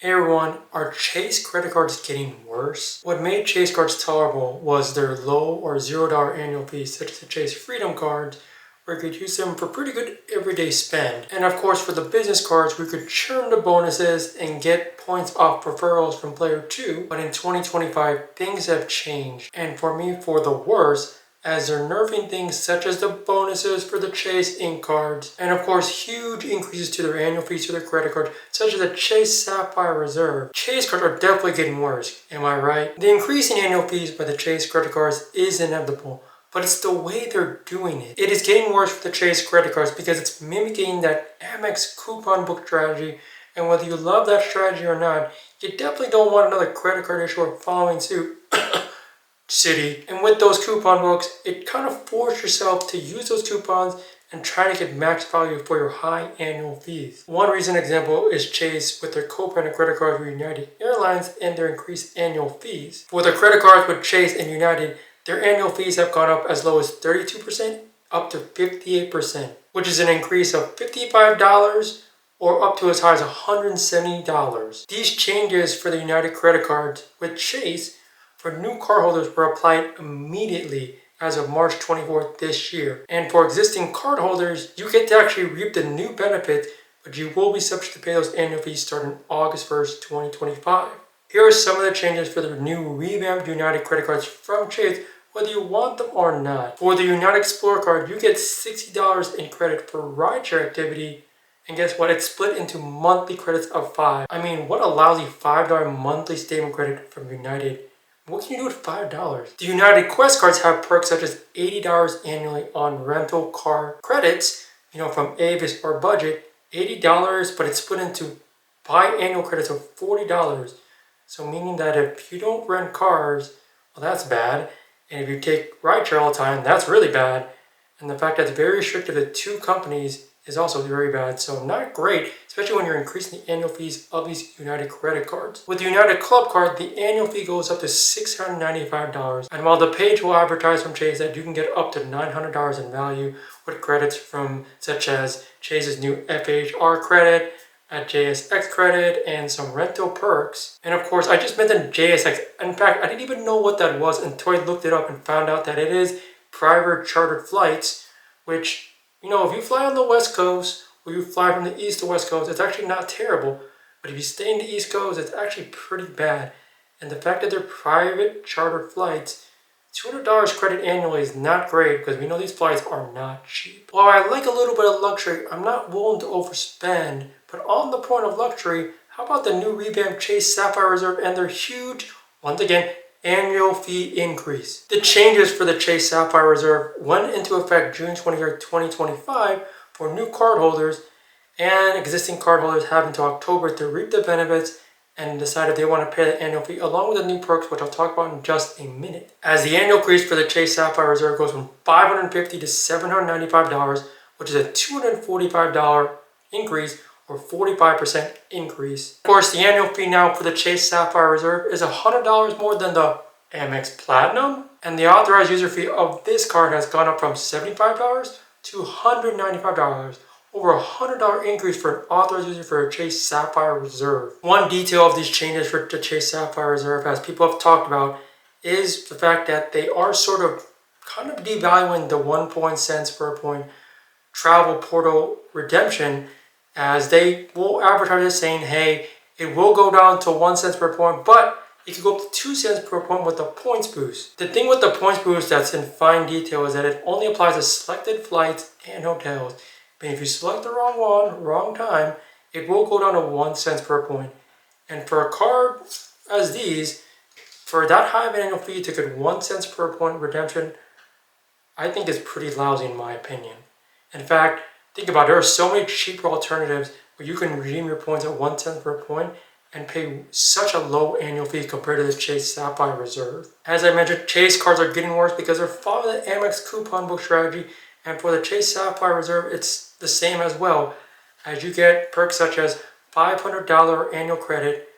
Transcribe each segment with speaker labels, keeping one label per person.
Speaker 1: Hey everyone, are Chase credit cards getting worse? What made Chase cards tolerable was their low or $0 annual fees, such as the Chase Freedom cards, where you could use them for pretty good everyday spend. And of course, for the business cards, we could churn the bonuses and get points off referrals from player 2. But in 2025, things have changed. And for me, for the worse, as they're nerfing things such as the bonuses for the Chase Ink cards, and of course huge increases to their annual fees to their credit cards, such as the Chase Sapphire Reserve. Chase cards are definitely getting worse, am I right? The increase in annual fees by the Chase credit cards is inevitable, but it's the way they're doing it. It is getting worse for the Chase credit cards because it's mimicking that Amex coupon book strategy, and whether you love that strategy or not, you definitely don't want another credit card issuer following suit. City. And with those coupon books, it kind of forced yourself to use those coupons and try to get max value for your high annual fees. One recent example is Chase with their co-branded credit cards with United Airlines and their increased annual fees. For their credit cards with Chase and United, their annual fees have gone up as low as 32% up to 58%, which is an increase of $55 or up to as high as $170. These changes for the United credit cards with Chase for new cardholders were applied immediately as of March 24th this year. And for existing cardholders, you get to actually reap the new benefit, but you will be subject to pay those annual fees starting August 1st, 2025. Here are some of the changes for the new revamped United credit cards from Chase, whether you want them or not. For the United Explorer card, you get $60 in credit for rideshare activity. And guess what? It's split into monthly credits of $5. I mean, what a lousy $5 monthly statement credit from United. What can you do with $5? The United Quest cards have perks such as $80 annually on rental car credits, from Avis or Budget, $80, but it's split into biannual credits of $40. So meaning that if you don't rent cars, well, that's bad. And if you take rideshare all the time, that's really bad. And the fact that it's very restricted to 2 companies is also very bad. So not great, especially when you're increasing the annual fees of these United credit cards. With the United Club card, the annual fee goes up to $695. And while the page will advertise from Chase that you can get up to $900 in value with credits from such as Chase's new FHR credit, a JSX credit, and some rental perks. And of course, I just mentioned JSX. In fact, I didn't even know what that was until I looked it up and found out that it is private chartered flights, which, if you fly on the West Coast or you fly from the East to West Coast, it's actually not terrible. But if you stay in the East Coast, it's actually pretty bad. And the fact that they're private charter flights, $200 credit annually is not great because we know these flights are not cheap. While I like a little bit of luxury, I'm not willing to overspend. But on the point of luxury, how about the new revamped Chase Sapphire Reserve and their huge, once again, annual fee increase? The changes for the Chase Sapphire Reserve went into effect June 23rd, 2025 for new cardholders, and existing cardholders have until October to reap the benefits and decide if they want to pay the annual fee along with the new perks, which I'll talk about in just a minute. As the annual increase for the Chase Sapphire Reserve goes from $550 to $795, which is a $245 increase or 45% increase. Of course, the annual fee now for the Chase Sapphire Reserve is $100 more than the Amex Platinum, and the authorized user fee of this card has gone up from $75 to $195. Over a $100 increase for an authorized user for a Chase Sapphire Reserve. One detail of these changes for the Chase Sapphire Reserve, as people have talked about, is the fact that they are sort of kind of devaluing the 1 cents per point travel portal redemption, as they will advertise it saying, hey, it will go down to 1 cent per point, but it could go up to 2 cents per point with the points boost. The thing with the points boost that's in fine detail is that it only applies to selected flights and hotels. But if you select the wrong one, wrong time, it will go down to 1 cent per point. And for a card as these, for that high of an annual fee to get 1 cent per point redemption, I think is pretty lousy in my opinion. In fact, think about it, there are so many cheaper alternatives where you can redeem your points at 1 cent per point and pay such a low annual fee compared to the Chase Sapphire Reserve. As I mentioned, Chase cards are getting worse because they're following the Amex coupon book strategy, and for the Chase Sapphire Reserve, it's the same as well, as you get perks such as $500 annual credit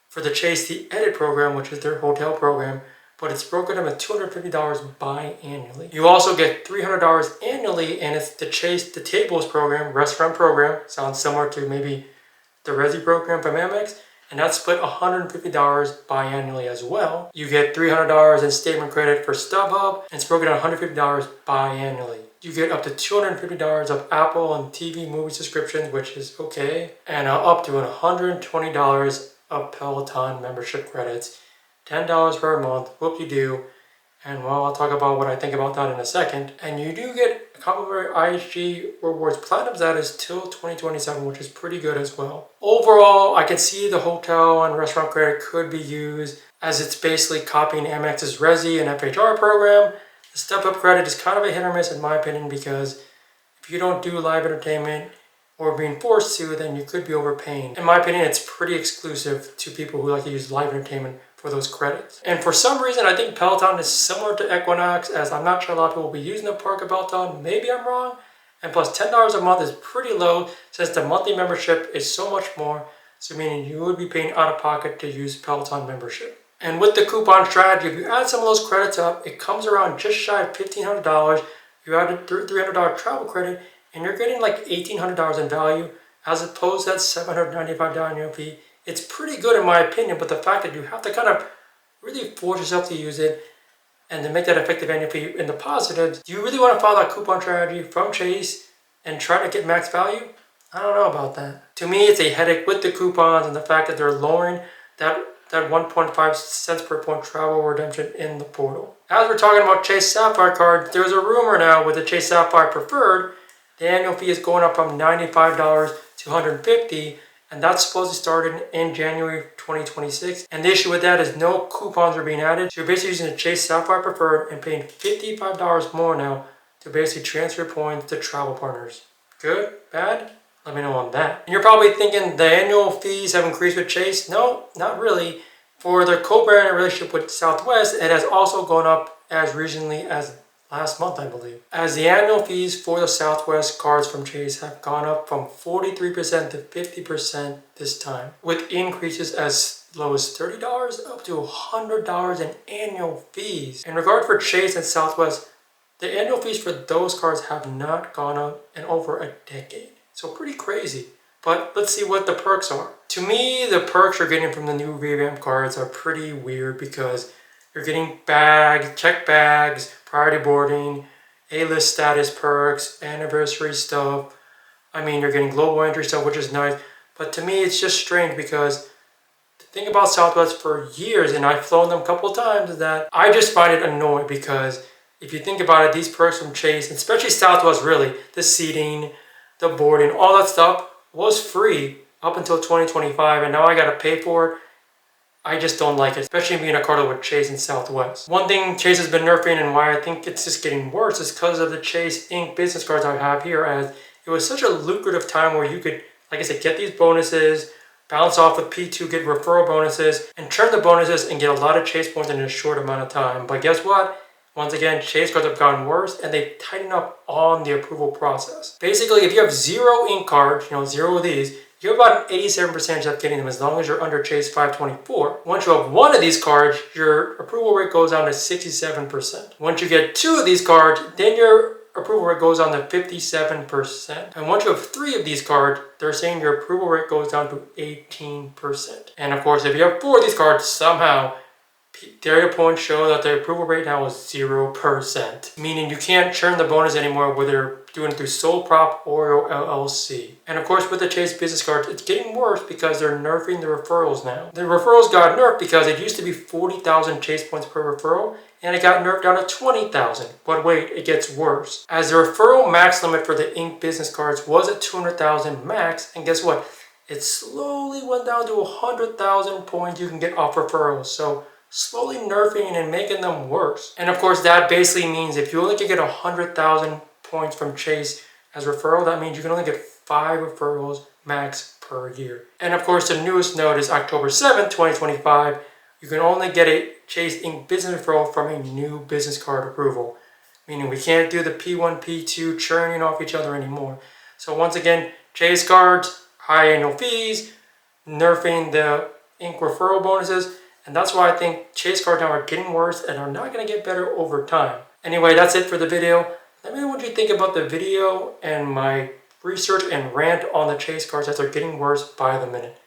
Speaker 1: for the Chase The Edit program, which is their hotel program, but it's broken up at $250 biannually. You also get $300 annually, and it's the Chase The Tables program, restaurant program, sounds similar to maybe the Resi program from Amex, and that's split $150 biannually as well. You get $300 in statement credit for StubHub, and it's broken at $150 biannually. You get up to $250 of Apple and TV movie subscriptions, which is okay, and up to $120 of Peloton membership credits, $10 per month, whoop-de-doo. And well, I'll talk about what I think about that in a second. And you do get complimentary IHG Rewards Platinum status till 2027, which is pretty good as well. Overall, I can see the hotel and restaurant credit could be used as it's basically copying Amex's Resi and FHR program. The step-up credit is kind of a hit or miss in my opinion, because if you don't do live entertainment or being forced to, then you could be overpaying. In my opinion, it's pretty exclusive to people who like to use live entertainment for those credits. And for some reason, I think Peloton is similar to Equinox, as I'm not sure a lot of people will be using the park of Peloton. Maybe I'm wrong. And plus $10 a month is pretty low, since the monthly membership is so much more, so meaning you would be paying out of pocket to use Peloton membership. And with the coupon strategy, if you add some of those credits up, it comes around just shy of $1,500. You add a $300 travel credit, and you're getting like $1,800 in value, as opposed to that $795 annual fee. It's pretty good in my opinion, but the fact that you have to kind of really force yourself to use it and to make that effective annual fee in the positives, do you really want to follow that coupon strategy from Chase and try to get max value? I don't know about that. To me, it's a headache with the coupons and the fact that they're lowering that 1.5 cents per point travel redemption in the portal. As we're talking about Chase Sapphire cards, there's a rumor now with the Chase Sapphire Preferred, the annual fee is going up from $95 to $150, and that's supposed to start in January 2026. And the issue with that is no coupons are being added. So you're basically using the Chase Sapphire Preferred and paying $55 more now to basically transfer points to travel partners. Good? Bad? Let me know on that. And you're probably thinking the annual fees have increased with Chase. No, not really. For their co-brand relationship with Southwest, it has also gone up as recently as last month, I believe. As the annual fees for the Southwest cards from Chase have gone up from 43% to 50% this time, with increases as low as $30 up to $100 in annual fees. In regard for Chase and Southwest, the annual fees for those cards have not gone up in over a decade. So pretty crazy. But let's see what the perks are. To me, the perks you're getting from the new revamped cards are pretty weird, because you're getting bags, check bags, priority boarding, A-list status perks, anniversary stuff. I mean, you're getting global entry stuff, which is nice. But to me, it's just strange, because the thing about Southwest for years, and I've flown them a couple of times, is that I just find it annoying, because if you think about it, these perks from Chase, especially Southwest really, the seating, the boarding, all that stuff was free up until 2025, and now I gotta pay for it. I just don't like it, especially being a card with Chase and Southwest. One thing Chase has been nerfing, and why I think it's just getting worse, is because of the Chase Inc. business cards I have here, as it was such a lucrative time where you could, like I said, get these bonuses, bounce off with P2, get referral bonuses, and turn the bonuses and get a lot of Chase points in a short amount of time. But guess what? Once again, Chase cards have gotten worse, and they've tightened up on the approval process. Basically, if you have 0 ink cards, 0 of these, you have about an 87% of getting them as long as you're under Chase 524. Once you have 1 of these cards, your approval rate goes down to 67%. Once you get 2 of these cards, then your approval rate goes down to 57%. And once you have 3 of these cards, they're saying your approval rate goes down to 18%. And of course, if you have 4 of these cards, somehow data points show that the approval rate now is 0%, meaning you can't churn the bonus anymore, whether you're doing it through Sole Prop or your LLC. And of course, with the Chase business cards, it's getting worse because they're nerfing the referrals now. The referrals got nerfed because it used to be 40,000 Chase points per referral, and it got nerfed down to 20,000. But wait, it gets worse. As the referral max limit for the Ink business cards was at 200,000 max, and guess what? It slowly went down to 100,000 points you can get off referrals. So slowly nerfing and making them worse. And of course, that basically means if you only can get 100,000 points from Chase as referral, that means you can only get 5 referrals max per year. And of course, the newest note is October 7th, 2025. You can only get a Chase Inc. business referral from a new business card approval, meaning we can't do the P1, P2 churning off each other anymore. So once again, Chase cards, high annual fees, nerfing the Inc. referral bonuses, and that's why I think Chase cards now are getting worse and are not going to get better over time. Anyway, that's it for the video. Let me know what you think about the video and my research and rant on the Chase cards as they're getting worse by the minute.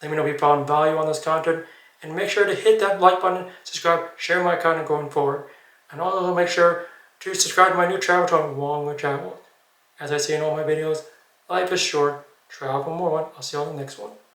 Speaker 1: Let me know if you found value on this content, and make sure to hit that like button, subscribe, share my content going forward. And also make sure to subscribe to my new travel channel, Along with Travel. As I say in all my videos, life is short, travel more. I'll see you on the next one.